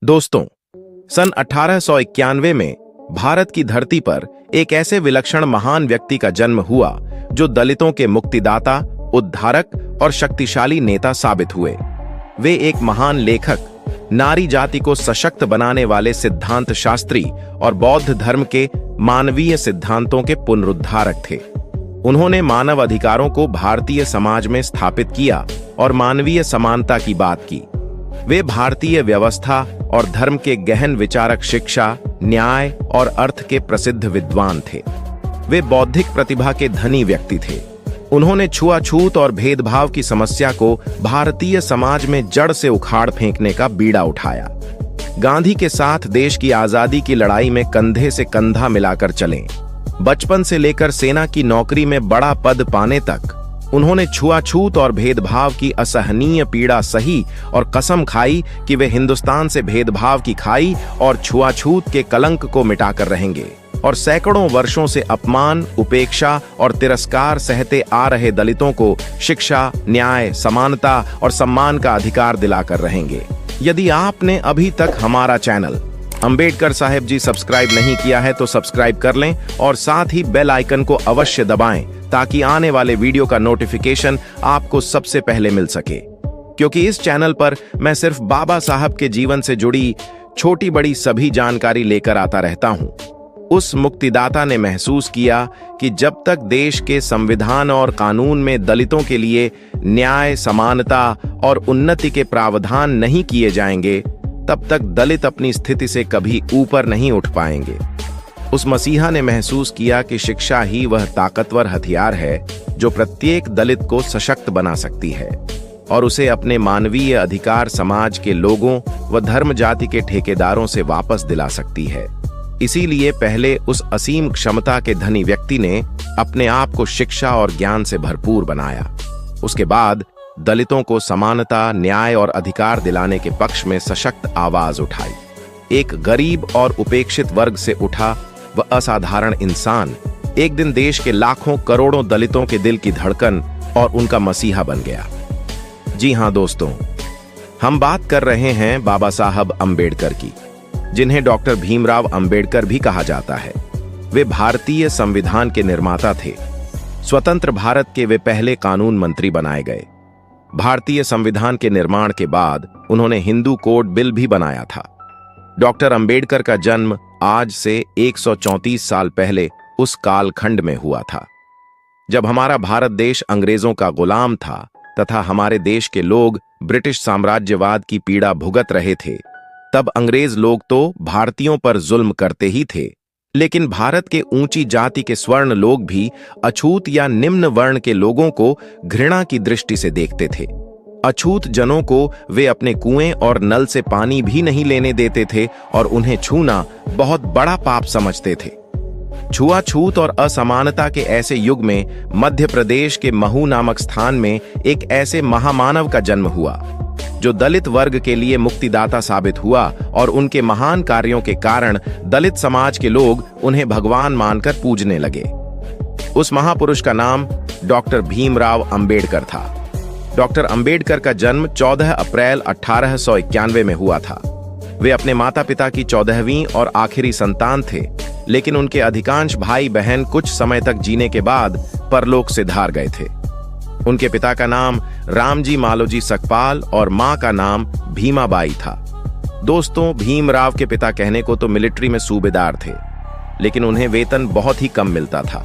दोस्तों, सन 1891 में भारत की धरती पर एक ऐसे विलक्षण महान व्यक्ति का जन्म हुआ जो दलितों के मुक्तिदाता, उद्धारक और शक्तिशाली नेता साबित हुए। वे एक महान लेखक, नारी जाति को सशक्त बनाने वाले सिद्धांत शास्त्री और बौद्ध धर्म के मानवीय सिद्धांतों के पुनरुद्धारक थे। उन्होंने मानव अधिकारों को भारतीय समाज में स्थापित किया और मानवीय समानता की बात की। वे भारतीय व्यवस्था और धर्म के गहन विचारक, शिक्षा, न्याय और अर्थ के प्रसिद्ध विद्वान थे। वे बौद्धिक प्रतिभा के धनी व्यक्ति थे। उन्होंने छुआछूत और भेदभाव की समस्या को भारतीय समाज में जड़ से उखाड़ फेंकने का बीड़ा उठाया। गांधी के साथ देश की आजादी की लड़ाई में कंधे से कंधा मिलाकर चले। बचपन से लेकर सेना की नौकरी में बड़ा पद पाने तक उन्होंने छुआछूत और भेदभाव की असहनीय पीड़ा सही और कसम खाई कि वे हिंदुस्तान से भेदभाव की खाई और छुआछूत के कलंक को मिटाकर रहेंगे और सैकड़ों वर्षों से अपमान, उपेक्षा और तिरस्कार सहते आ रहे दलितों को शिक्षा, न्याय, समानता और सम्मान का अधिकार दिलाकर रहेंगे। यदि आपने अभी तक हमारा चैनल अंबेडकर साहब जी सब्सक्राइब नहीं किया है तो सब्सक्राइब कर लें और साथ ही बेल आइकन को अवश्य दबाएं ताकि आने वाले वीडियो का नोटिफिकेशन आपको सबसे पहले मिल सके। क्योंकि इस चैनल पर मैं सिर्फ बाबा साहब के जीवन से जुड़ी छोटी बड़ी सभी जानकारी लेकर आता रहता हूं। उस मुक्तिदाता ने महसूस किया कि जब तक देश के संविधान और कानून में दलितों के लिए न्याय, समानता और उन्नति के प्रावधान नहीं किए जाएंगे, तब तक दलित अपनी स्थिति से कभी ऊपर नहीं उठ पाएंगे। उस मसीहा ने महसूस किया कि शिक्षा ही वह ताकतवर हथियार है जो प्रत्येक दलित को सशक्त बना सकती है और उसे अपने मानवीय अधिकार समाज के लोगों व धर्म जाति के ठेकेदारों से वापस दिला सकती है। इसीलिए पहले उस असीम क्षमता के धनी व्यक्ति ने अपने आप को शिक्षा और ज्ञान से भरपूर बनाया। उसके बाद दलितों को समानता, न्याय और अधिकार दिलाने के पक्ष में सशक्त आवाज उठाई। एक गरीब और उपेक्षित वर्ग से उठा वह असाधारण इंसान एक दिन देश के लाखों करोड़ों दलितों के दिल की धड़कन और उनका मसीहा बन गया। जी हां दोस्तों, हम बात कर रहे हैं बाबा साहब अंबेडकर की, जिन्हें डॉक्टर भीमराव अंबेडकर भी कहा जाता है। वे भारतीय संविधान के निर्माता थे। स्वतंत्र भारत के वे पहले कानून मंत्री बनाए गए। भारतीय संविधान के निर्माण के बाद उन्होंने हिंदू कोड बिल भी बनाया था। डॉक्टर अंबेडकर का जन्म आज से 134 साल पहले उस कालखंड में हुआ था जब हमारा भारत देश अंग्रेजों का गुलाम था तथा हमारे देश के लोग ब्रिटिश साम्राज्यवाद की पीड़ा भुगत रहे थे। तब अंग्रेज लोग तो भारतीयों पर जुल्म करते ही थे, लेकिन भारत के ऊंची जाति के स्वर्ण लोग भी अछूत या निम्न वर्ण के लोगों को घृणा की दृष्टि से देखते थे। अछूत जनों को वे अपने कुएं और नल से पानी भी नहीं लेने देते थे और उन्हें छूना बहुत बड़ा पाप समझते थे। छुआछूत और असमानता के ऐसे युग में मध्य प्रदेश के महू नामक स्थान में एक ऐसे महामानव का जन्म हुआ जो दलित वर्ग के लिए मुक्तिदाता साबित हुआ और उनके महान कार्यों के कारण दलित समाज के लोग उन्हें भगवान मानकर पूजने लगे। उस महापुरुष का नाम डॉक्टर भीमराव अंबेडकर था। डॉक्टर अंबेडकर का जन्म 14 अप्रैल 1891 में हुआ था। वे अपने माता पिता की 14वीं और आखिरी संतान थे, लेकिन उनके अधिकांश भाई बहन कुछ समय तक जीने के बाद परलोक से धार गए थे। उनके पिता का नाम रामजी मालोजी सकपाल और मां का नाम भीमाबाई था। दोस्तों, भीमराव के पिता कहने को तो मिलिट्री में सूबेदार थे, लेकिन उन्हें वेतन बहुत ही कम मिलता था।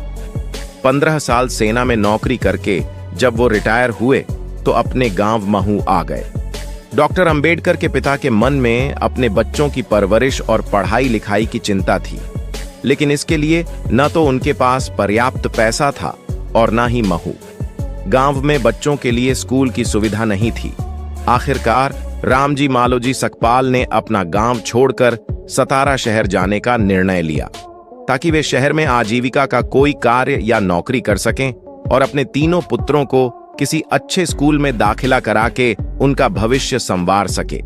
15 साल सेना में नौकरी करके जब वो रिटायर हुए तो अपने गांव महू आ गए। डॉक्टर अंबेडकर के पिता के मन में अपने बच्चों की परवरिश और पढ़ाई लिखाई की चिंता थी, लेकिन इसके लिए न तो उनके पास पर्याप्त पैसा था और न ही महू। गांव में बच्चों के लिए स्कूल की सुविधा नहीं थी। आखिरकार रामजी मालोजी सकपाल ने अपना गांव छोड़कर सतारा शहर जाने का निर्णय लिया ताकि वे शहर में आजीविका का कोई कार्य या नौकरी कर सकें और अपने तीनों पुत्रों को किसी अच्छे स्कूल में दाखिला करा के उनका भविष्य संवार सके।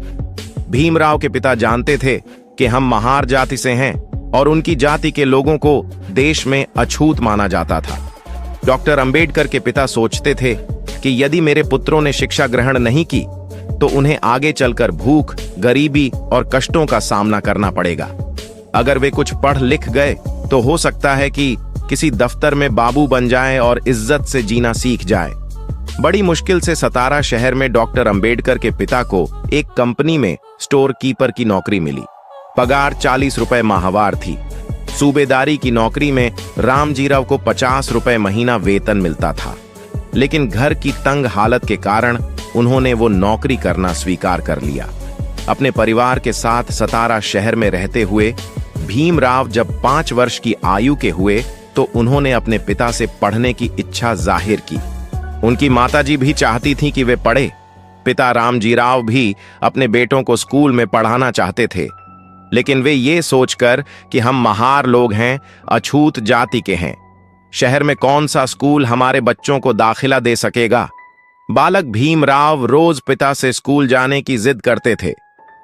भीमराव के पिता जानते थे कि हम महार जाति से हैं और उनकी जाति के लोगों को देश में अछूत माना जाता था। डॉक्टर अंबेडकर के पिता सोचते थे कि यदि मेरे पुत्रों ने शिक्षा ग्रहण नहीं की तो उन्हें आगे चलकर भूख, गरीबी और कष्टों का सामना करना पड़ेगा। अगर वे कुछ पढ़ लिख गए तो हो सकता है कि किसी दफ्तर में बाबू बन जाएं और इज्जत से जीना सीख जाएं। बड़ी मुश्किल से सतारा शहर में डॉक्टर अंबेडकर के पिता को एक कंपनी में स्टोर कीपर की नौकरी मिली। पगार 40 रुपए माहवार थी। सूबेदारी की नौकरी में रामजीराव को 50 रुपए महीना वेतन मिलता था, लेकिन घर की तंग हालत के कारण उन्होंने वो नौकरी करना स्वीकार कर लिया। अपने परिवार के साथ सतारा शहर में रहते हुए भीमराव जब 5 वर्ष की आयु के हुए तो उन्होंने अपने पिता से पढ़ने की इच्छा जाहिर की। उनकी माताजी भी चाहती थीं कि वे पढ़े। पिता रामजीराव भी अपने बेटों को स्कूल में पढ़ाना चाहते थे, लेकिन वे ये सोचकर कि हम महार लोग हैं, अछूत जाति के हैं, शहर में कौन सा स्कूल हमारे बच्चों को दाखिला दे सकेगा। बालक भीमराव रोज पिता से स्कूल जाने की जिद करते थे।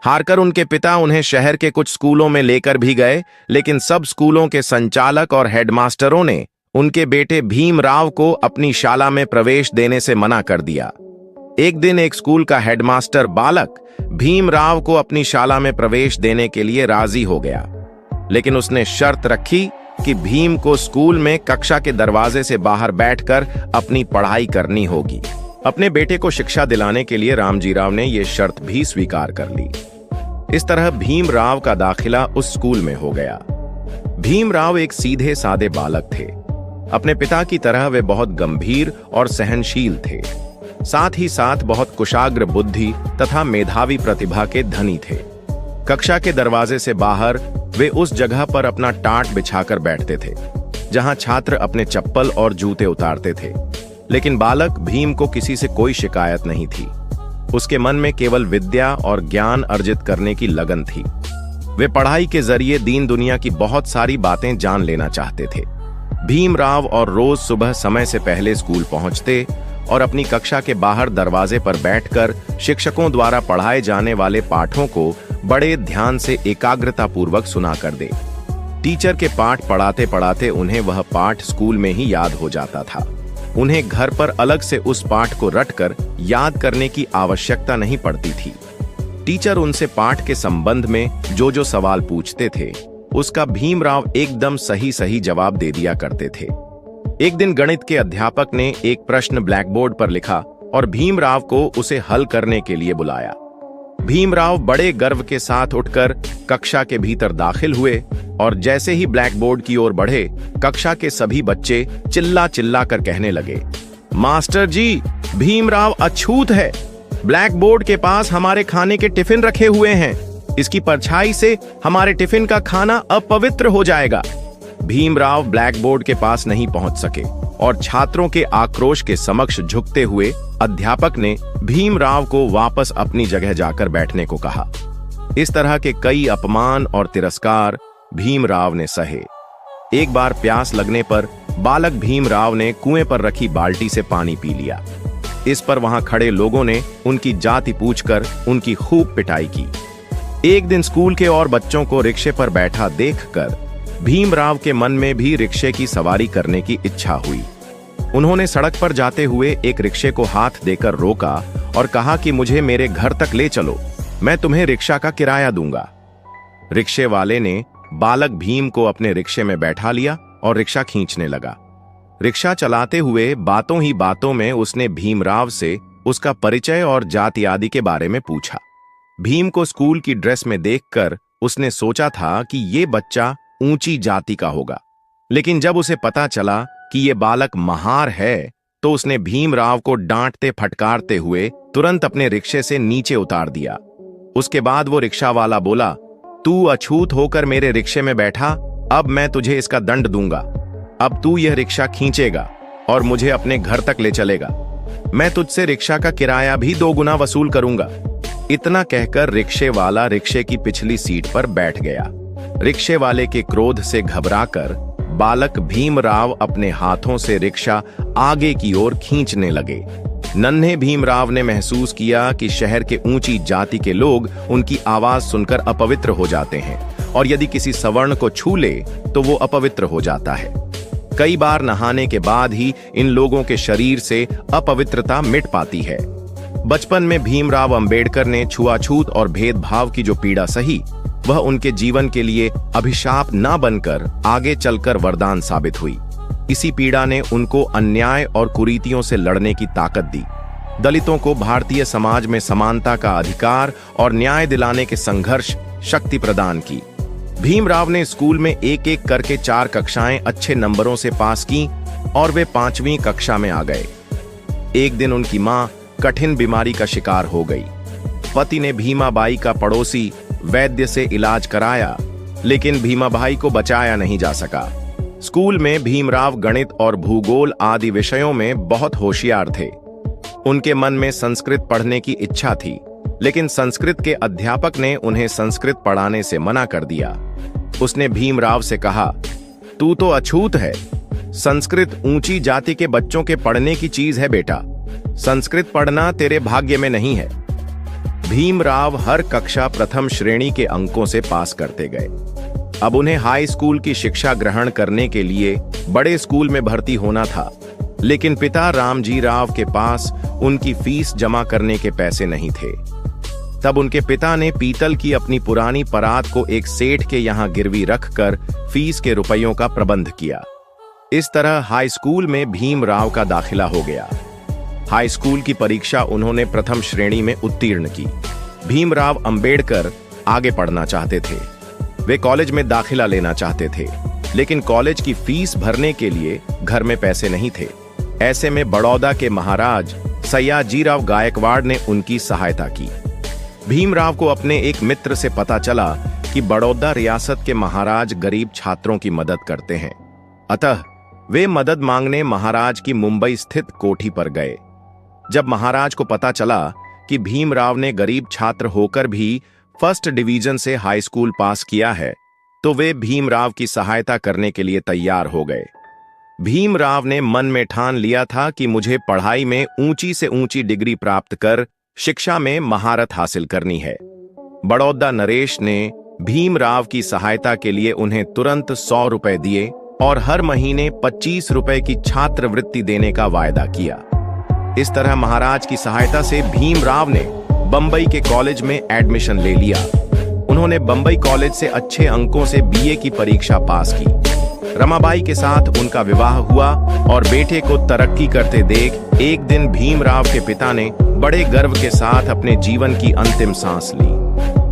हारकर उनके पिता उन्हें शहर के कुछ स्कूलों में लेकर भी गए, लेकिन सब स्कूलों के संचालक और हेडमास्टरों ने उनके बेटे भीमराव को अपनी शाला में प्रवेश देने से मना कर दिया। एक दिन एक स्कूल का हेडमास्टर बालक भीमराव को अपनी शाला में प्रवेश देने के लिए राजी हो गया, लेकिन उसने शर्त रखी कि भीम को स्कूल में कक्षा के दरवाजे से बाहर बैठकर अपनी पढ़ाई करनी होगी। अपने बेटे को शिक्षा दिलाने के लिए रामजीराव ने यह शर्त भी स्वीकार कर ली। इस तरह भीमराव का दाखिला उस स्कूल में हो गया। भीमराव एक सीधे सादे बालक थे। अपने पिता की तरह वे बहुत गंभीर और सहनशील थे। साथ ही साथ बहुत कुशाग्र बुद्धि तथा मेधावी प्रतिभा के धनी थे। कक्षा के दरवाजे से बाहर वे उस जगह पर अपना टाट बिछाकर बैठते थे जहां छात्र अपने चप्पल और जूते उतारते थे, लेकिन बालक भीम को किसी से कोई शिकायत नहीं थी। उसके मन में केवल विद्या और ज्ञान अर्जित करने की लगन थी। वे पढ़ाई के जरिए दीन दुनिया की बहुत सारी बातें जान लेना चाहते थे। भीमराव और रोज सुबह समय से पहले स्कूल पहुंचते और अपनी कक्षा के बाहर दरवाजे पर बैठकर शिक्षकों द्वारा पढ़ाए जाने वाले पाठों को बड़े ध्यान से एकाग्रता पूर्वक सुना कर दे। टीचर के पाठ पढ़ाते पढ़ाते उन्हें वह पाठ स्कूल में ही याद हो जाता था। उन्हें घर पर अलग से उस पाठ को रटकर याद करने की आवश्यकता नहीं पड़ती थी। टीचर उनसे पाठ के संबंध में जो जो सवाल पूछते थे उसका भीमराव एकदम सही सही जवाब दे दिया करते थे। एक दिन गणित के अध्यापक ने एक प्रश्न ब्लैकबोर्ड पर लिखा और भीमराव को उसे हल करने के लिए बुलाया। भीमराव बड़े गर्व के साथ उठकर कक्षा के भीतर दाखिल हुए और जैसे ही ब्लैकबोर्ड की ओर बढ़े, कक्षा के सभी बच्चे चिल्ला चिल्ला कर कहने लगे, मास्टर जी, भीमराव अछूत है। ब्लैकबोर्ड के पास हमारे खाने के टिफिन रखे हुए हैं। इसकी परछाई से हमारे टिफिन का खाना अपवित्र हो जाएगा। भीमराव ब्लैकबोर्ड के पास नहीं पहुंच सके और छात्रों के आक्रोश के समक्ष झुकते हुए अध्यापक ने भीमराव को वापस अपनी जगह जाकर बैठने को कहा। इस तरह के कई अपमान और तिरस्कार भीमराव ने सहे। एक बार प्यास लगने पर बालक भीमराव ने कुएं पर रखी बाल्टी से पानी पी लिया। इस पर वहां खड़े लोगों ने उनकी जाति पूछकर उनकी खूब पिटाई की। एक दिन स्कूल के और बच्चों को रिक्शे पर बैठा देखकर भीमराव के मन में भी रिक्शे की सवारी करने की इच्छा हुई। उन्होंने सड़क पर जाते हुए एक रिक्शे को हाथ देकर रोका और कहा कि मुझे मेरे घर तक ले चलो, मैं तुम्हें रिक्शा का किराया दूंगा। रिक्शे वाले ने बालक भीम को अपने रिक्शे में बैठा लिया और रिक्शा खींचने लगा। रिक्शा चलाते हुए बातों ही बातों में उसने भीमराव से उसका परिचय और जाति आदि के बारे में पूछा। भीम को स्कूल की ड्रेस में देखकर उसने सोचा था कि ये बच्चा ऊंची जाति का होगा, लेकिन जब उसे पता चला कि ये बालक महार है तो उसने भीमराव को डांटते फटकारते हुए तुरंत अपने रिक्शे से नीचे उतार दिया। उसके बाद वो रिक्शा वाला बोला, तू अछूत होकर मेरे रिक्शे में बैठा, अब मैं तुझे इसका दंड दूंगा। अब तू यह रिक्शा खींचेगा और मुझे अपने घर तक ले चलेगा। मैं तुझसे रिक्शा का किराया भी 2 गुना वसूल करूंगा। इतना कहकर रिक्शे वाला रिक्शे की पिछली सीट पर बैठ गया। रिक्शे वाले के क्रोध से घबराकर बालक भीमराव अपने हाथों से रिक्शा आगे की ओर खींचने लगे। नन्हे भीमराव ने महसूस किया कि शहर के ऊंची जाति के लोग उनकी आवाज सुनकर अपवित्र हो जाते हैं और यदि किसी सवर्ण को छू ले तो वो अपवित्र हो जाता है। कई बार नहाने के बाद ही इन लोगों के शरीर से अपवित्रता मिट पाती है। बचपन में भीमराव अंबेडकर ने छुआछूत और भेदभाव की जो पीड़ा सही, वह उनके जीवन के लिए अभिशाप न बनकर आगे चलकर वरदान साबित हुई। इसी पीड़ा ने उनको अन्याय और कुरीतियों से लड़ने की ताकत दी, दलितों को भारतीय समाज में समानता का अधिकार और न्याय दिलाने के संघर्ष शक्ति प्रदान की। भीमराव ने स्कूल में एक एक करके 4 कक्षाएं अच्छे नंबरों से पास की और वे 5वीं कक्षा में आ गए। एक दिन उनकी मां कठिन बीमारी का शिकार हो गई। पति ने भीमाबाई का पड़ोसी वैद्य से इलाज कराया, लेकिन भीमाबाई को बचाया नहीं जा सका। स्कूल में भीमराव गणित और भूगोल आदि विषयों में बहुत होशियार थे। उनके मन में संस्कृत पढ़ने की इच्छा थी, लेकिन संस्कृत के अध्यापक ने उन्हें संस्कृत पढ़ाने से मना कर दिया। उसने भीमराव से कहा, तू तो अछूत है, संस्कृत ऊंची जाति के बच्चों के पढ़ने की चीज है बेटा, संस्कृत पढ़ना तेरे भाग्य में नहीं है। भीमराव हर कक्षा प्रथम श्रेणी के अंकों से पास करते गए। अब उन्हें हाई स्कूल की शिक्षा ग्रहण करने के लिए बड़े स्कूल में भर्ती होना था, लेकिन पिता रामजी राव के पास उनकी फीस जमा करने के पैसे नहीं थे। तब उनके पिता ने पीतल की अपनी पुरानी परात को एक सेठ के यहां गिरवी रखकर फीस के रुपयों का प्रबंध किया। इस तरह हाई स्कूल में भीमराव का दाखिला हो गया। हाई स्कूल की परीक्षा उन्होंने प्रथम श्रेणी में उत्तीर्ण की। भीमराव अंबेडकर आगे पढ़ना चाहते थे। वे कॉलेज में दाखिला लेना चाहते थे, लेकिन कॉलेज की फीस भरने के लिए घर में पैसे नहीं थे। ऐसे में बड़ौदा के महाराज सयाजीराव गायकवाड़ ने उनकी सहायता की। भीमराव को अपने एक मित्र से पता चला कि बड़ौदा रियासत के महाराज गरीब छात्रों की मदद करते हैं, अतः वे मदद मांगने महाराज की मुंबई स्थित कोठी पर गए। जब महाराज को पता चला कि भीमराव ने गरीब छात्र होकर भी फर्स्ट डिवीजन से हाई स्कूल पास किया है, तो वे भीमराव की सहायता करने के लिए तैयार हो गए। भीमराव ने मन में ठान लिया था कि मुझे पढ़ाई में ऊंची से ऊंची डिग्री प्राप्त कर शिक्षा में महारत हासिल करनी है। बड़ौदा नरेश ने भीमराव की सहायता के लिए उन्हें तुरंत 100 रुपए दिए और हर महीने 25 रुपए की छात्रवृत्ति देने का वायदा किया। इस तरह महाराज की सहायता से भीमराव ने बंबई के कॉलेज में एडमिशन ले लिया। उन्होंने बंबई कॉलेज से अच्छे अंकों से बीए की परीक्षा पास की। रमाबाई के साथ उनका विवाह हुआ और बेटे को तरक्की करते देख एक दिन भीमराव के पिता ने बड़े गर्व के साथ अपने जीवन की अंतिम सांस ली।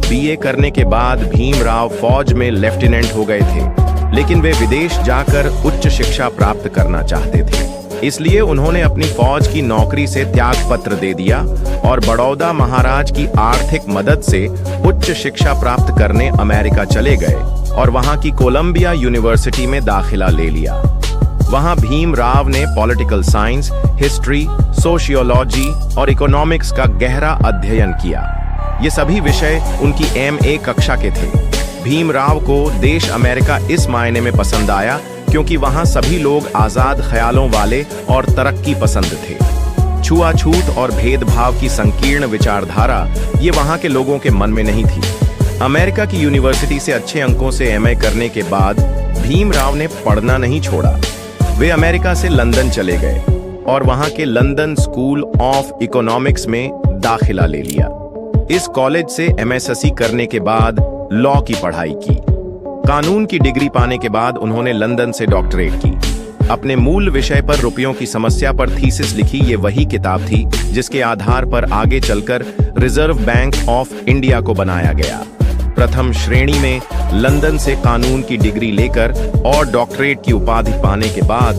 बीए करने के बाद भीमराव फौज में लेफ्टिनेंट हो गए थे, लेकिन वे विदेश जाकर उच्च शिक्षा प्राप्त करना चाहते थे। इसलिए उन्होंने अपनी फौज की नौकरी से त्याग पत्र दे दिया और बड़ौदा महाराज की आर्थिक मदद से उच्च शिक्षा प्राप्त करने अमेरिका चले गए और वहां की कोलंबिया यूनिवर्सिटी में दाखिला ले लिया। वहां भीमराव ने पॉलिटिकल साइंस, हिस्ट्री, सोशियोलॉजी और इकोनॉमिक्स का गहरा अध्ययन किया। ये सभी विषय उनकी MA कक्षा के थे। भीमराव को देश अमेरिका इस मायने में पसंद आया क्योंकि वहां सभी लोग आजाद ख्यालों वाले और तरक्की पसंद थे। छुआछूत और भेदभाव की संकीर्ण विचारधारा ये वहां के लोगों के मन में नहीं थी। अमेरिका की यूनिवर्सिटी से अच्छे अंकों से MA करने के बाद भीमराव ने पढ़ना नहीं छोड़ा। वे अमेरिका से लंदन चले गए और वहां के लंदन स्कूल ऑफ इकोनॉमिक्स में दाखिला ले लिया। इस कॉलेज से MSc करने के बाद लॉ की पढ़ाई की। कानून की डिग्री पाने के बाद उन्होंने लंदन से डॉक्टरेट की। अपने मूल विषय पर रुपयों की समस्या पर थीसिस लिखी। ये वही किताब थी जिसके आधार पर आगे चलकर रिजर्व बैंक ऑफ इंडिया को बनाया गया। प्रथम श्रेणी में लंदन से कानून की डिग्री लेकर और डॉक्टरेट की उपाधि पाने के बाद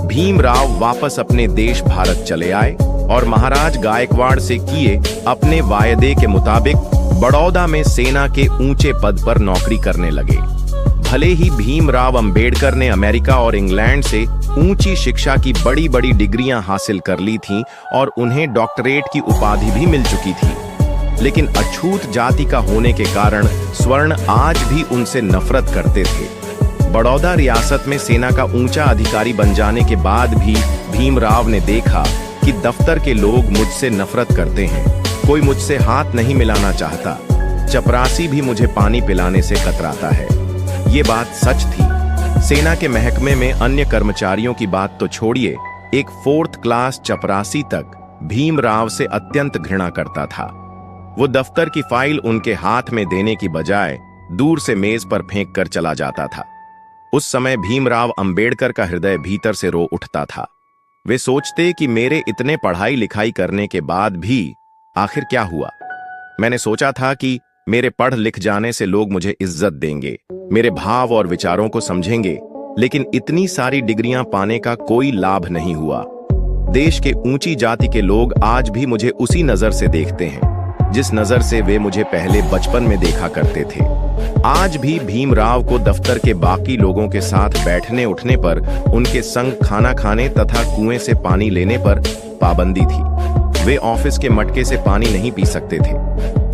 भीमराव वापस अपने देश भारत चले आए और महाराज गायकवाड़ से किए अपने वायदे के मुताबिक बड़ौदा में सेना के ऊंचे पद पर नौकरी करने लगे। भले ही भीमराव अंबेडकर ने अमेरिका और इंग्लैंड से ऊंची शिक्षा की बड़ी बड़ी डिग्रियां हासिल कर ली थीं और उन्हें डॉक्टरेट की उपाधि भी मिल चुकी थी, लेकिन अछूत जाति का होने के कारण स्वर्ण आज भी उनसे नफरत करते थे। बड़ौदा रियासत में सेना का ऊंचा अधिकारी बन जाने के बाद भी भीमराव ने देखा कि दफ्तर के लोग मुझसे नफरत करते हैं। कोई मुझसे हाथ नहीं मिलाना चाहता। चपरासी भी मुझे पानी पिलाने से कतराता है। ये बात सच थी। सेना के महकमे में अन्य कर्मचारियों की बात तो छोड़िए, एक 4th क्लास चपरासी तक भीमराव से अत्यंत घृणा करता था। वो दफ्तर की फाइल उनके हाथ में देने की बजाय दूर से मेज पर फेंक कर चला जाता था। उस समय भीमराव अंबेडकर का हृदय भीतर से रो उठता था। वे सोचते कि मेरे इतने पढ़ाई लिखाई करने के बाद भी आखिर क्या हुआ। मैंने सोचा था कि मेरे पढ़ लिख जाने से लोग मुझे इज्जत देंगे, मेरे भाव और विचारों को समझेंगे, लेकिन इतनी सारी डिग्रियां पाने का कोई लाभ नहीं हुआ। देश के ऊंची जाति के लोग आज भी मुझे उसी नजर से देखते हैं जिस नजर से वे मुझे पहले बचपन में देखा करते थे। आज भी भीमराव को दफ्तर के बाकी लोगों के साथ बैठने उठने पर, उनके संग खाना खाने तथा कुएं से पानी लेने पर पाबंदी थी। वे ऑफिस के मटके से पानी नहीं पी सकते थे।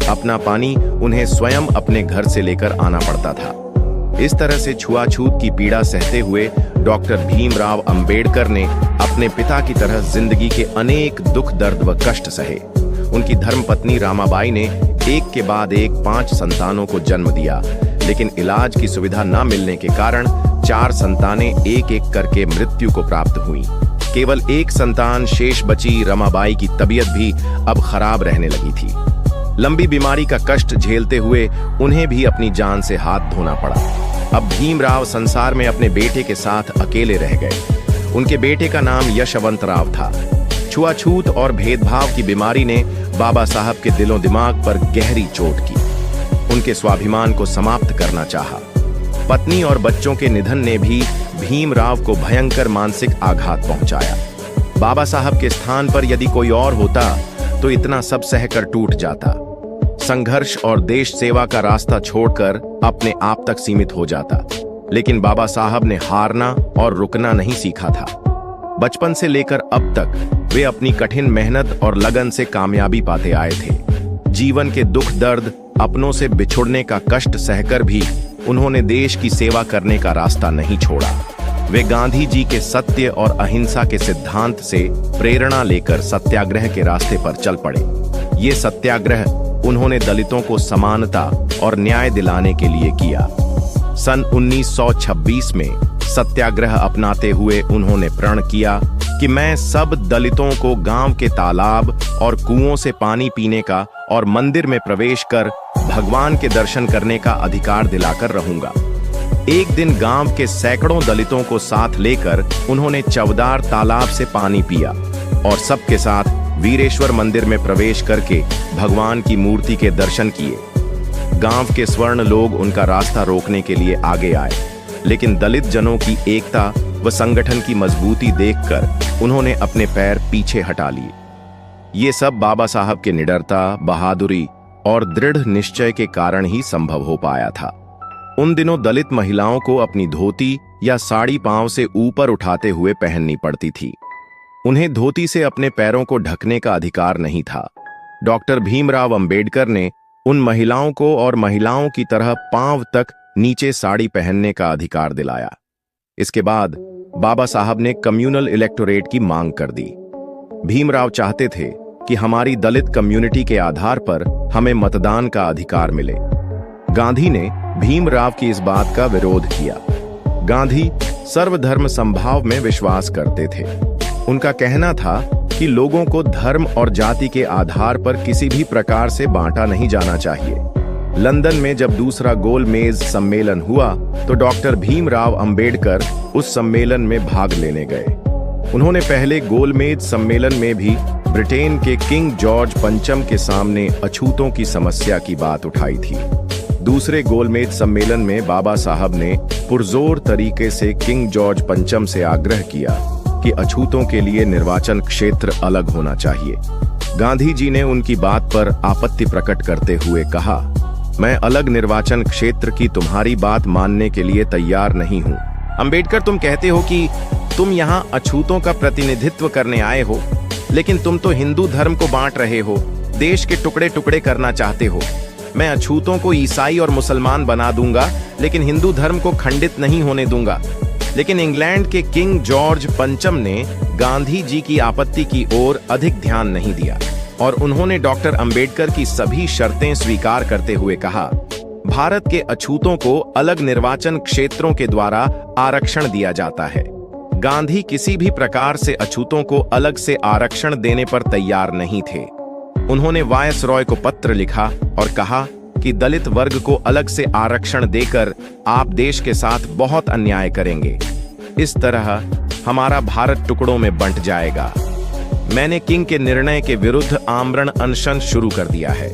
अपना पानी उन्हें स्वयं अपने घर से लेकर आना पड़ता था। इस तरह से छुआछूत की पीड़ा सहते हुए डॉक्टर भीमराव अंबेडकर ने अपने पिता की तरह जिंदगी के अनेक दुख दर्द व कष्ट सहे। उनकी धर्मपत्नी रामाबाई ने एक के बाद एक 5 संतानों को जन्म दिया, लेकिन इलाज की सुविधा न मिलने के कारण 4 संतानें एक एक करके मृत्यु को प्राप्त हुई। केवल एक संतान शेष बची रमाबाई की तबीयत भी अब खराब रहने लगी थी। लंबी बीमारी का कष्ट झेलते हुए उन्हें भी अपनी जान से हाथ धोना पड़ा। अब भीमराव संसार में अपने बेटे के साथ अकेले रह गए। उनके बेटे का नाम यशवंतराव था। छुआछूत और भेदभाव की बीमारी ने बाबा साहब के दिलो दिमाग पर गहरी चोट की। उनके स्वाभिमान को समाप्त करना चाहा। पत्नी और बच्चों के निधन ने भी भीमराव को भयंकर मानसिक आघात पहुंचाया। बाबा साहब के स्थान पर यदि कोई और होता तो इतना सब सहकर टूट जाता। संघर्ष और देश सेवा का रास्ता छोड़कर अपने आप तक सीमित हो जाता। लेकिन बाबा साहब ने हारना और रुकना नहीं सीखा था। बचपन से लेकर अब तक वे अपनी कठिन मेहनत और लगन से कामयाबी पाते आए थे। जीवन के दुख दर्द, अपनों से बिछुड़ने का कष्ट सहकर भी उन्होंने देश की सेवा करने का रास्ता नहीं छोड़ा। वे गांधी जी के सत्य और अहिंसा के सिद्धांत से प्रेरणा लेकर सत्याग्रह के रास्ते पर चल पड़े। ये सत्याग्रह उन्होंने दलितों को समानता और न्याय दिलाने के लिए किया। सन 1926 में सत्याग्रह अपनाते हुए उन्होंने प्रण किया कि मैं सब दलितों को गांव के तालाब और कुओं से पानी पीने का और मंदिर में प्रवेश कर भगवान के दर्शन करने का अधिकार दिलाकर रहूंगा। एक दिन गांव के सैकड़ों दलितों को साथ लेकर उन्होंने चवदार तालाब से पानी पिया और सबके साथ वीरेश्वर मंदिर में प्रवेश करके भगवान की मूर्ति के दर्शन किए। गांव के स्वर्ण लोग उनका रास्ता रोकने के लिए आगे आए, लेकिन दलित जनों की एकता व संगठन की मजबूती देखकर उन्होंने अपने पैर पीछे हटा लिए। ये सब बाबा साहब के निडरता, बहादुरी और दृढ़ निश्चय के कारण ही संभव हो पाया था। उन दिनों दलित महिलाओं को अपनी धोती या साड़ी पांव से ऊपर उठाते हुए पहननी पड़ती थी। उन्हें धोती से अपने पैरों को ढकने का अधिकार नहीं था। डॉक्टर भीमराव अंबेडकर ने उन महिलाओं को और महिलाओं की तरह पांव तक नीचे साड़ी पहनने का अधिकार दिलाया। इसके बाद बाबा साहब ने कम्युनल इलेक्टोरेट की मांग कर दी। भीमराव चाहते थे कि हमारी दलित कम्युनिटी के आधार पर हमें मतदान का अधिकार मिले। गांधी ने भीमराव की इस बात का विरोध किया। गांधी सर्वधर्म समभाव में विश्वास करते थे। उनका कहना था कि लोगों को धर्म और जाति के आधार पर किसी भी प्रकार से बांटा नहीं जाना चाहिए। लंदन में जब दूसरा गोलमेज सम्मेलन हुआ तो डॉक्टर भीमराव अंबेडकर उस सम्मेलन में भाग लेने गए। उन्होंने पहले गोलमेज सम्मेलन में भी ब्रिटेन के किंग जॉर्ज पंचम के सामने अछूतों की समस्या की बात उठाई थी। दूसरे गोलमेज सम्मेलन में बाबा साहब ने पुरजोर तरीके से किंग जॉर्ज पंचम से आग्रह किया कि अछूतों के लिए निर्वाचन क्षेत्र अलग होना चाहिए। गांधी जी ने उनकी बात पर आपत्ति प्रकट करते हुए कहा, मैं अलग निर्वाचन क्षेत्र की तुम्हारी बात मानने के लिए तैयार नहीं हूं। अंबेडकर, तुम कहते हो कि तुम यहां अछूतों का प्रतिनिधित्व करने आए हो, लेकिन तुम तो हिंदू धर्म को बांट रहे हो, देश के टुकड़े टुकड़े करना चाहते हो। मैं अछूतों को ईसाई और मुसलमान बना दूंगा, लेकिन हिंदू धर्म को खंडित नहीं होने दूंगा। लेकिन इंग्लैंड के किंग जॉर्ज पंचम ने गांधी जी की आपत्ति की ओर अधिक ध्यान नहीं दिया और उन्होंने डॉक्टर अंबेडकर की सभी शर्तें स्वीकार करते हुए कहा, भारत के अछूतों को अलग निर्वाचन क्षेत्रों के द्वारा आरक्षण दिया जाता है। गांधी किसी भी प्रकार से अछूतों को अलग से आरक्षण देने पर तैयार नहीं थे। उन्होंने वायसरॉय को पत्र लिखा और कहा कि दलित वर्ग को अलग से आरक्षण देकर आप देश के साथ बहुत अन्याय करेंगे। इस तरह हमारा भारत टुकड़ों में बंट जाएगा। मैंने किंग के निर्णय के विरुद्ध आमरण अनशन शुरू कर दिया है।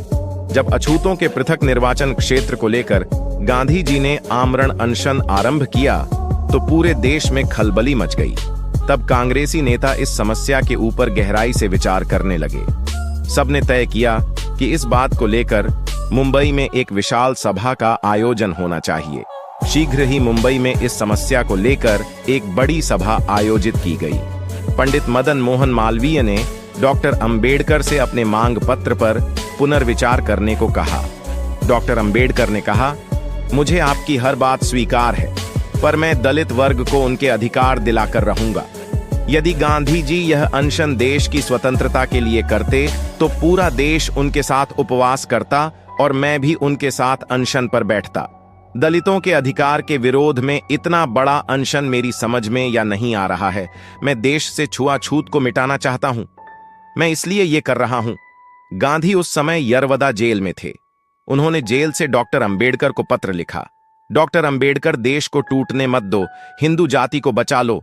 जब अछूतों के पृथक निर्वाचन क्षेत्र को लेकर गांधी जी ने आमरण अनशन आरंभ किया तो पूरे देश में खलबली मच गई। तब कांग्रेसी नेता इस समस्या के ऊपर गहराई से विचार करने लगे। सबने तय किया कि इस बात को लेकर मुंबई में एक विशाल सभा का आयोजन होना चाहिए। शीघ्र ही मुंबई में इस समस्या को लेकर एक बड़ी सभा आयोजित की गई। पंडित मदन मोहन मालवीय ने डॉक्टर अंबेडकर से अपने मांग पत्र पर पुनर्विचार करने को कहा। डॉक्टर अंबेडकर ने कहा, मुझे आपकी हर बात स्वीकार है, पर मैं दलित वर्ग को उनके अधिकार दिलाकर रहूंगा। यदि गांधी जी यह अनशन देश की स्वतंत्रता के लिए करते तो पूरा देश उनके साथ उपवास करता और मैं भी उनके साथ अनशन पर बैठता। दलितों के अधिकार के विरोध में इतना बड़ा अनशन मेरी समझ में या नहीं आ रहा है। मैं देश से छुआछूत को मिटाना चाहता हूं। मैं इसलिए ये कर रहा हूं। गांधी उस समय यरवदा जेल में थे। उन्होंने जेल से डॉक्टर अंबेडकर को पत्र लिखा। डॉक्टर अंबेडकर, देश को टूटने मत दो, हिंदू जाति को बचा लो।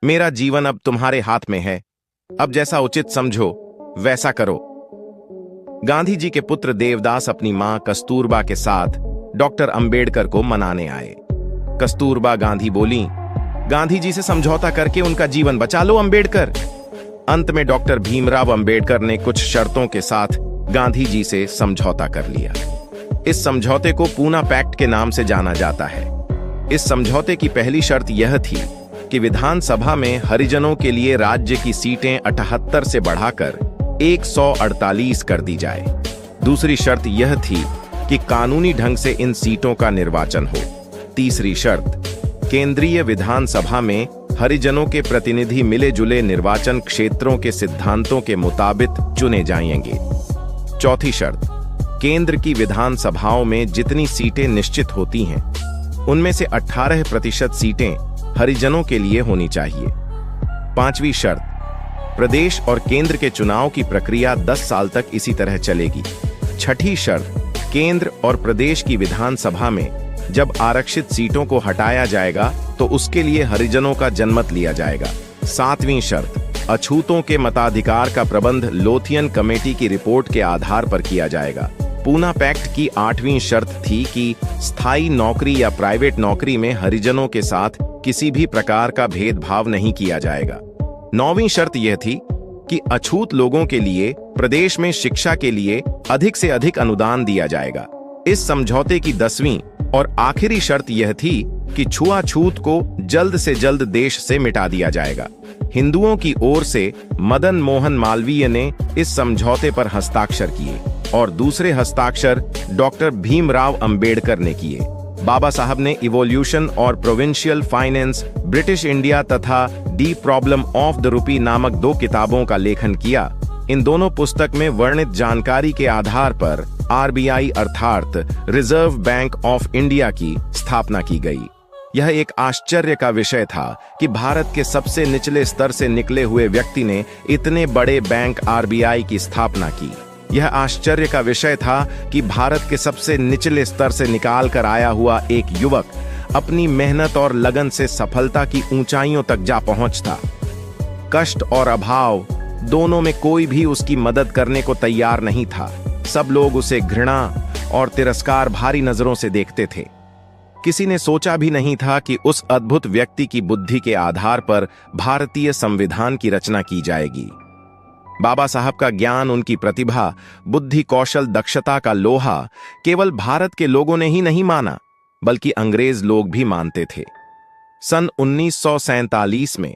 मेरा जीवन अब तुम्हारे हाथ में है। अब जैसा उचित समझो वैसा करो। गांधी जी के पुत्र देवदास अपनी मां कस्तूरबा के साथ डॉक्टर अंबेडकर को मनाने आए। कस्तूरबा गांधी बोली, गांधी जी से समझौता करके उनका जीवन बचा लो अंबेडकर। अंत में डॉक्टर भीमराव अंबेडकर ने कुछ शर्तों के साथ गांधी जी से समझौता कर लिया। इस समझौते को पूना पैक्ट के नाम से जाना जाता है। इस समझौते की पहली शर्त यह थी कि विधानसभा में हरिजनों के लिए राज्य की सीटें 78 से बढ़ाकर 148 कर दी जाए। दूसरी शर्त यह थी कि कानूनी ढंग से इन सीटों का निर्वाचन हो। तीसरी शर्त, केंद्रीय विधानसभा में हरिजनों के प्रतिनिधि मिले जुले निर्वाचन क्षेत्रों के सिद्धांतों के मुताबिक चुने जाएंगे। चौथी शर्त, केंद्र की विधानसभाओं में जितनी सीटें निश्चित होती हैं उनमें से 18% सीटें हरिजनों के लिए होनी चाहिए। पांचवी शर्त, प्रदेश और केंद्र के चुनाव की प्रक्रिया 10 साल तक इसी तरह चलेगी। छठी शर्त, केंद्र और प्रदेश की विधानसभा में जब आरक्षित सीटों को हटाया जाएगा तो उसके लिए हरिजनों का जनमत लिया जाएगा। सातवीं शर्त, अछूतों के मताधिकार का प्रबंध लोथियन कमेटी की रिपोर्ट के आधार पर किया जाएगा। पूना पैक्ट की 8वीं शर्त थी कि स्थायी नौकरी या प्राइवेट नौकरी में हरिजनों के साथ किसी भी प्रकार का भेदभाव नहीं किया जाएगा। 9वीं शर्त यह थी कि अछूत लोगों के लिए प्रदेश में शिक्षा के लिए अधिक से अधिक अनुदान दिया जाएगा। इस समझौते की 10वीं और आखिरी शर्त यह थी कि छुआछूत को जल्द से जल्द देश से मिटा दिया जाएगा। हिंदुओं की ओर से मदन मोहन मालवीय ने इस समझौते पर हस्ताक्षर किए और दूसरे हस्ताक्षर डॉक्टर भीमराव अंबेडकर ने किए। बाबा साहब ने इवोल्यूशन और प्रोविंशियल फाइनेंस, ब्रिटिश इंडिया तथा दी प्रॉब्लम ऑफ द रूपी नामक 2 किताबों का लेखन किया। इन दोनों पुस्तक में वर्णित जानकारी के आधार पर आरबीआई अर्थात रिजर्व बैंक ऑफ इंडिया की स्थापना की गई। यह एक आश्चर्य का विषय था कि भारत के सबसे निचले स्तर से निकले हुए व्यक्ति ने इतने बड़े बैंक आरबीआई की स्थापना की। यह आश्चर्य का विषय था कि भारत के सबसे निचले स्तर से निकाल कर आया हुआ एक युवक अपनी मेहनत और लगन से सफलता की ऊंचाइयों तक जा पहुंचता। कष्ट और अभाव दोनों में कोई भी उसकी मदद करने को तैयार नहीं था। सब लोग उसे घृणा और तिरस्कार भारी नजरों से देखते थे। किसी ने सोचा भी नहीं था कि उस अद्भुत व्यक्ति की बुद्धि के आधार पर भारतीय संविधान की रचना की जाएगी। बाबा साहब का ज्ञान, उनकी प्रतिभा, बुद्धि, कौशल, दक्षता का लोहा केवल भारत के लोगों ने ही नहीं माना बल्कि अंग्रेज लोग भी मानते थे। सन 1947 में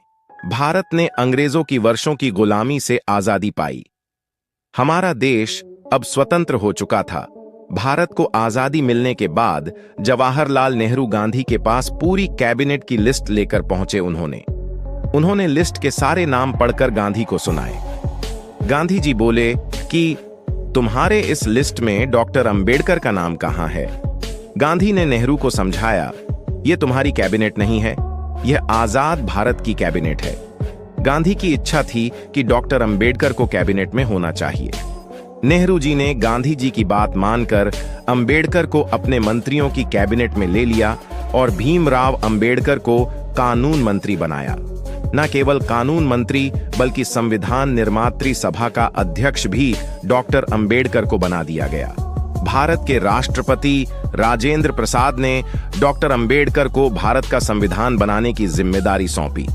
भारत ने अंग्रेजों की वर्षों की गुलामी से आजादी पाई। हमारा देश अब स्वतंत्र हो चुका था। भारत को आजादी मिलने के बाद जवाहरलाल नेहरू गांधी के पास पूरी कैबिनेट की लिस्ट लेकर पहुंचे। उन्होंने लिस्ट के सारे नाम पढ़कर गांधी को सुनाए। गांधी जी बोले कि तुम्हारे इस लिस्ट में डॉक्टर अंबेडकर का नाम कहां है? गांधी ने नेहरू को समझाया, ये तुम्हारी कैबिनेट नहीं है, यह आजाद भारत की कैबिनेट है। गांधी की इच्छा थी कि डॉक्टर अंबेडकर को कैबिनेट में होना चाहिए। नेहरू जी ने गांधी जी की बात मानकर अंबेडकर को अपने मंत्रियों की कैबिनेट में ले लिया और भीमराव अंबेडकर को कानून मंत्री बनाया। न केवल कानून मंत्री बल्कि संविधान निर्मात्री सभा का अध्यक्ष भी डॉक्टर अंबेडकर को बना दिया गया। भारत के राष्ट्रपति राजेंद्र प्रसाद ने डॉक्टर अंबेडकर को भारत का संविधान बनाने की जिम्मेदारी सौंपी।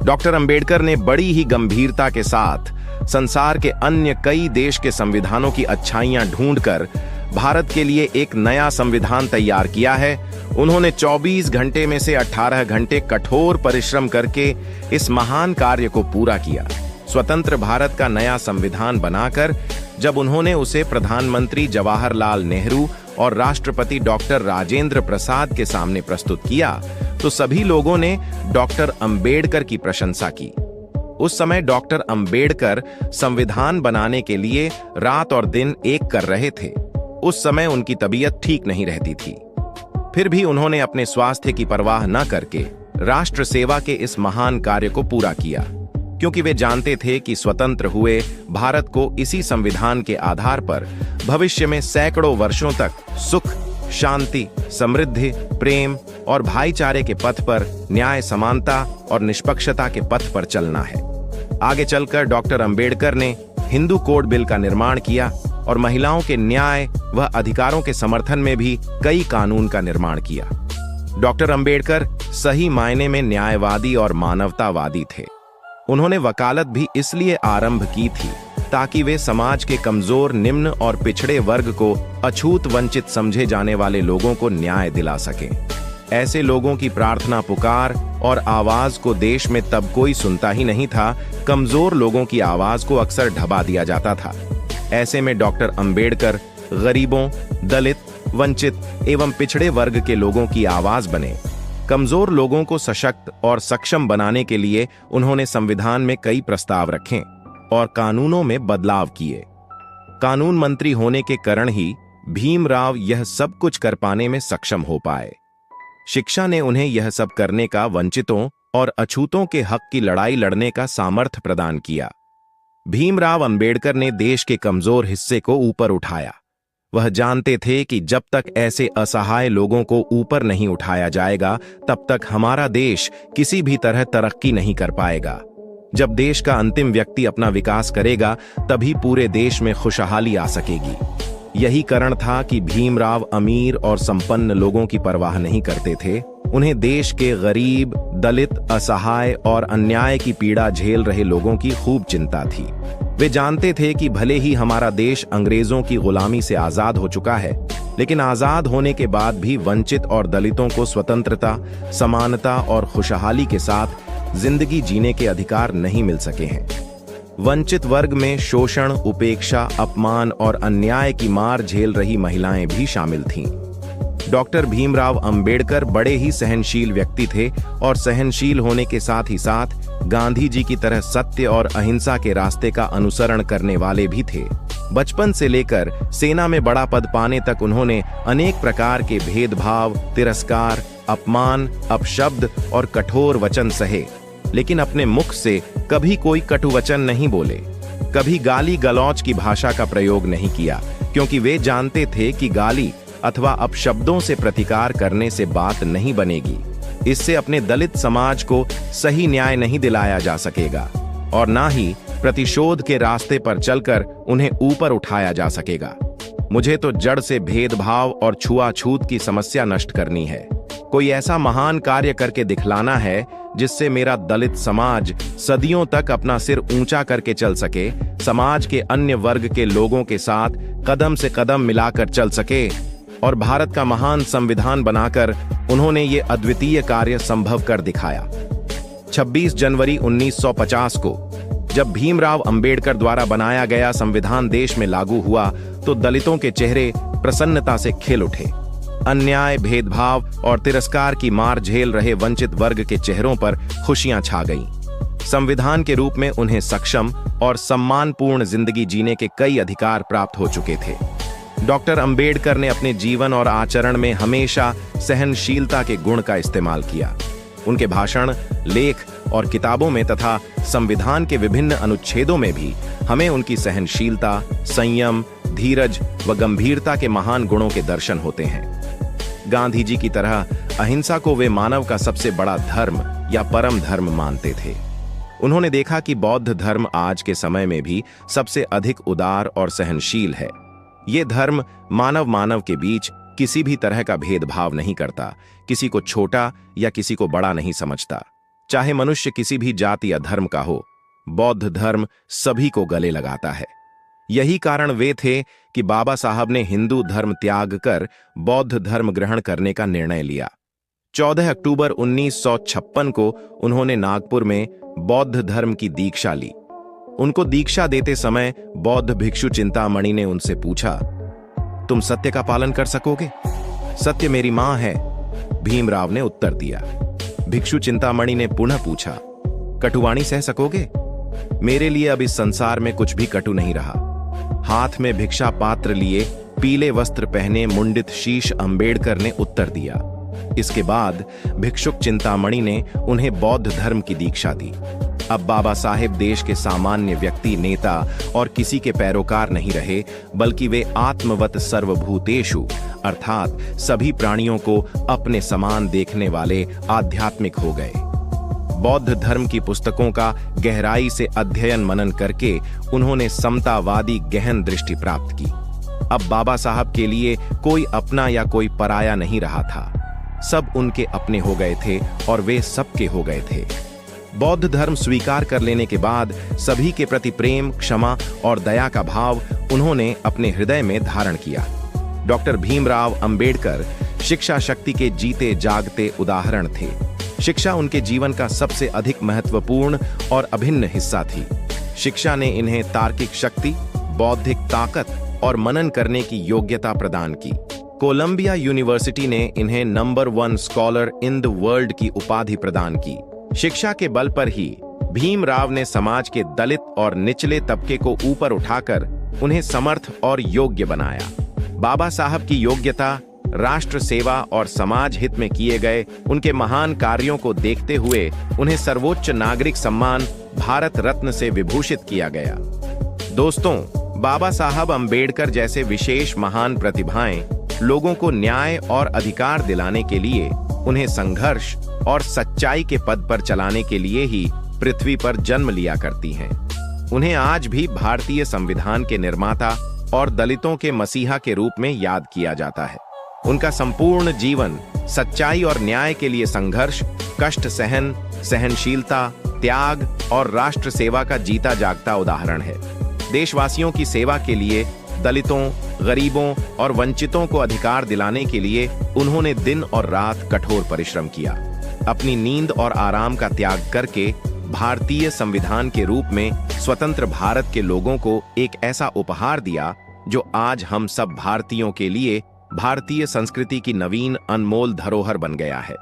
डॉक्टर अंबेडकर ने बड़ी ही गंभीरता के साथ संसार के अन्य कई देश के संविधानों की अच्छाइयां ढूंढकर भारत के लिए एक नया संविधान तैयार किया है। उन्होंने 24 घंटे में से 18 घंटे कठोर परिश्रम करके इस महान कार्य को पूरा किया। स्वतंत्र भारत का नया संविधान बनाकर जब उन्होंने उसे प्रधानमंत्री जवाहरलाल नेहरू और राष्ट्रपति डॉक्टर राजेंद्र प्रसाद के सामने प्रस्तुत किया तो सभी लोगों ने डॉक्टर अंबेडकर की प्रशंसा की। उस समय डॉक्टर अंबेडकर संविधान बनाने के लिए रात और दिन एक कर रहे थे। उस समय उनकी तबीयत ठीक नहीं रहती थी। फिर भी उन्होंने अपने स्वास्थ्य की परवाह न करके राष्ट्र सेवा के इस महान कार्य को पूरा किया, क्योंकि वे जानते थे कि स्वतंत्र हुए भारत को इसी संविधान के आधार पर भविष्य में सैकड़ों वर्षों तक सुख, शांति, समृद्धि, प्रेम और भाईचारे के पथ पर, न्याय, समानता और निष्पक्षता के पथ पर चलना है। आगे चलकर डॉक्टर अंबेडकर ने हिंदू कोड बिल का निर्माण किया और महिलाओं के न्याय व अधिकारों के समर्थन में भी कई कानून का निर्माण किया। डॉक्टर अंबेडकर सही मायने में न्यायवादी और मानवतावादी थे। उन्होंने वकालत भी इसलिए आरंभ की थी ताकि वे समाज के कमजोर, निम्न और पिछड़े वर्ग को अछूत वंचित समझे जाने वाले लोगों को न्याय दिला सकें। ऐसे लोगों की प्रार्थना, पुकार और आवाज को देश में तब कोई सुनता ही नहीं था। कमजोर लोगों की आवाज को अक्सर ढबा दिया जाता था। ऐसे में डॉक्टर अंबेडकर गरीबों, दलित, वंचित एवं पिछड़े वर्ग के लोगों की आवाज बने। कमजोर लोगों को सशक्त और सक्षम बनाने के लिए उन्होंने संविधान में कई प्रस्ताव रखे और कानूनों में बदलाव किए। कानून मंत्री होने के कारण ही भीमराव यह सब कुछ कर पाने में सक्षम हो पाए। शिक्षा ने उन्हें यह सब करने का, वंचितों और अछूतों के हक की लड़ाई लड़ने का सामर्थ्य प्रदान किया। भीमराव अंबेडकर ने देश के कमजोर हिस्से को ऊपर उठाया। वह जानते थे कि जब तक ऐसे असहाय लोगों को ऊपर नहीं उठाया जाएगा तब तक हमारा देश किसी भी तरह तरक्की नहीं कर पाएगा। जब देश का अंतिम व्यक्ति अपना विकास करेगा तभी पूरे देश में खुशहाली आ सकेगी। यही कारण था कि भीमराव अमीर और संपन्न लोगों की परवाह नहीं करते थे। उन्हें देश के गरीब, दलित, असहाय और अन्याय की पीड़ा झेल रहे लोगों की खूब चिंता थी। वे जानते थे कि भले ही हमारा देश अंग्रेजों की गुलामी से आजाद हो चुका है, लेकिन आजाद होने के बाद भी वंचित और दलितों को स्वतंत्रता, समानता और खुशहाली के साथ जिंदगी जीने के अधिकार नहीं मिल सके हैं। वंचित वर्ग में शोषण, उपेक्षा, अपमान और अन्याय की मार झेल रही महिलाएं भी शामिल थीं। डॉक्टर भीमराव अंबेडकर बड़े ही सहनशील व्यक्ति थे और सहनशील होने के साथ ही साथ गांधी जी की तरह सत्य और अहिंसा के रास्ते का अनुसरण करने वाले भी थे। बचपन से लेकर सेना में बड़ा पद पाने तक उन्होंने अनेक प्रकार के भेदभाव, तिरस्कार, अपमान, अपशब्द और कठोर वचन सहे, लेकिन अपने मुख से कभी कोई कटु वचन नहीं बोले। कभी गाली गलौज की भाषा का प्रयोग नहीं किया, क्योंकि वे जानते थे कि गाली अथवा अपशब्दों से प्रतिकार करने से बात नहीं बनेगी। इससे अपने दलित समाज को सही न्याय नहीं दिलाया जा सकेगा और ना ही प्रतिशोध के रास्ते पर चलकर उन्हें ऊपर उठाया जा सकेगा। मुझे तो जड़ से भेदभाव और छुआछूत की समस्या नष्ट करनी है। कोई ऐसा महान कार्य करके दिखलाना है जिससे मेरा दलित समाज सदियों तक अपना सिर ऊंचा करके चल सके, समाज के अन्य वर्ग के लोगों के साथ कदम से कदम मिलाकर चल सके और भारत का महान संविधान बनाकर उन्होंने ये अद्वितीय कार्य संभव कर दिखाया। 26 जनवरी 1950 को जब भीमराव अंबेडकर द्वारा बनाया गया संविधान देश में लागू हुआ तो दलितों के चेहरे प्रसन्नता से खिल उठे। अन्याय, भेदभाव और तिरस्कार की मार झेल रहे वंचित वर्ग के चेहरों पर खुशियां छा गईं। संविधान के रूप में उन्हें सक्षम और सम्मानपूर्ण जिंदगी जीने के कई अधिकार प्राप्त हो चुके थे। डॉक्टर अंबेडकर ने अपने जीवन और आचरण में हमेशा सहनशीलता के गुण का इस्तेमाल किया। उनके भाषण, लेख और किताबों में तथा संविधान के विभिन्न अनुच्छेदों में भी हमें उनकी सहनशीलता, संयम, धीरज व गंभीरता के महान गुणों के दर्शन होते हैं। गांधी जी की तरह अहिंसा को वे मानव का सबसे बड़ा धर्म या परम धर्म मानते थे। उन्होंने देखा कि बौद्ध धर्म आज के समय में भी सबसे अधिक उदार और सहनशील है। ये धर्म मानव के बीच किसी भी तरह का भेदभाव नहीं करता, किसी को छोटा या किसी को बड़ा नहीं समझता, चाहे मनुष्य किसी भी जाति या धर्म का हो। बौद्ध धर्म सभी को गले लगाता है। यही कारण वे थे कि बाबा साहब ने हिंदू धर्म त्याग कर बौद्ध धर्म ग्रहण करने का निर्णय लिया। 14 अक्टूबर 1956 को उन्होंने नागपुर में बौद्ध धर्म की दीक्षा ली। उनको दीक्षा देते समय बौद्ध भिक्षु चिंतामणि ने उनसे पूछा, तुम सत्य का पालन कर सकोगे? सत्य मेरी मां है, भीमराव ने उत्तर दिया। भिक्षु चिंतामणि ने पुनः पूछा, कटुवाणी सह सकोगे? मेरे लिए अब इस संसार में कुछ भी कटु नहीं रहा। हाथ में भिक्षा पात्र लिए, पीले वस्त्र पहने, मुंडित शीश अंबेडकर ने उत्तर दिया। इसके बाद भिक्षुक चिंतामणि ने उन्हें बौद्ध धर्म की दीक्षा दी। अब बाबा साहेब देश के सामान्य व्यक्ति, नेता और किसी के पैरोकार नहीं रहे, बल्कि वे आत्मवत सर्वभूतेषु अर्थात सभी प्राणियों को अपने समान देखने वाले आध्यात्मिक हो गए। बौद्ध धर्म की पुस्तकों का गहराई से अध्ययन मनन करके उन्होंने समतावादी गहन दृष्टि प्राप्त की। अब बाबा साहब के लिए कोई अपना या कोई पराया नहीं रहा था। सब उनके अपने हो गए थे और वे सबके हो गए थे। बौद्ध धर्म स्वीकार कर लेने के बाद सभी के प्रति प्रेम, क्षमा और दया का भाव उन्होंने अपने हृदय में धारण किया। डॉक्टर भीमराव अंबेडकर शिक्षा शक्ति के जीते जागते उदाहरण थे। शिक्षा उनके जीवन का सबसे अधिक महत्वपूर्ण और अभिन्न हिस्सा थी। शिक्षा ने इन्हें तार्किक शक्ति, बौद्धिक ताकत और मनन करने की योग्यता प्रदान की। कोलंबिया यूनिवर्सिटी ने इन्हें number 1 scholar in the world की उपाधि प्रदान की। शिक्षा के बल पर ही भीमराव ने समाज के दलित और निचले तबके को ऊपर उठाकर उन्हें समर्थ और योग्य बनाया। बाबा साहब की योग्यता, राष्ट्र सेवा और समाज हित में किए गए उनके महान कार्यों को देखते हुए उन्हें सर्वोच्च नागरिक सम्मान भारत रत्न से विभूषित किया गया। दोस्तों, बाबा साहब अंबेडकर जैसे विशेष महान प्रतिभाएं लोगों को न्याय और अधिकार दिलाने के लिए, उन्हें संघर्ष और सच्चाई के पद पर चलाने के लिए ही पृथ्वी पर जन्म लिया करती हैं। उन्हें आज भी भारतीय संविधान के निर्माता और दलितों के मसीहा के रूप में याद किया जाता है। उनका संपूर्ण जीवन सच्चाई और न्याय के लिए संघर्ष, कष्ट सहन, सहनशीलता, त्याग और राष्ट्र सेवा का जीता जागता उदाहरण है। देशवासियों की सेवा के लिए, दलितों, गरीबों और वंचितों को अधिकार दिलाने के लिए उन्होंने दिन और रात कठोर परिश्रम किया। अपनी नींद और आराम का त्याग करके भारतीय संविधान के रूप में स्वतंत्र भारत के लोगों को एक ऐसा उपहार दिया जो आज हम सब भारतीयों के लिए भारतीय संस्कृति की नवीन अनमोल धरोहर बन गया है।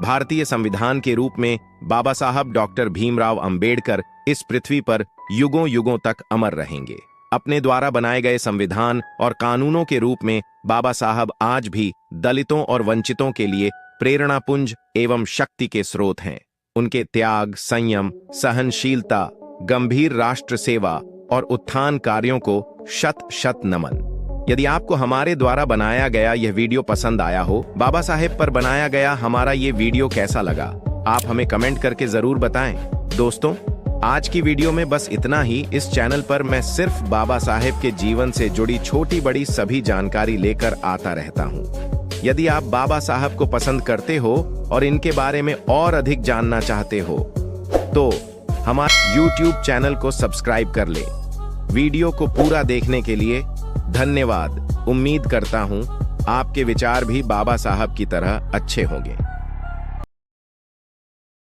भारतीय संविधान के रूप में बाबा साहब डॉक्टर भीमराव अंबेडकर इस पृथ्वी पर युगों युगों तक अमर रहेंगे। अपने द्वारा बनाए गए संविधान और कानूनों के रूप में बाबा साहब आज भी दलितों और वंचितों के लिए प्रेरणापुंज एवं शक्ति के स्रोत हैं। उनके त्याग, संयम, सहनशीलता, गंभीर राष्ट्र सेवा और उत्थान कार्यों को शत शत नमन। यदि आपको हमारे द्वारा बनाया गया यह वीडियो पसंद आया हो, बाबा साहेब पर बनाया गया हमारा ये वीडियो कैसा लगा, आप हमें कमेंट करके जरूर बताएं। दोस्तों, आज की वीडियो में बस इतना ही। इस चैनल पर मैं सिर्फ बाबा साहेब के जीवन से जुड़ी छोटी बड़ी सभी जानकारी लेकर आता रहता हूँ। यदि आप बाबा साहब को पसंद करते हो और इनके बारे में और अधिक जानना चाहते हो तो हमारे YouTube चैनल को सब्सक्राइब कर ले। वीडियो को पूरा देखने के लिए धन्यवाद। उम्मीद करता हूँ आपके विचार भी बाबा साहब की तरह अच्छे होंगे।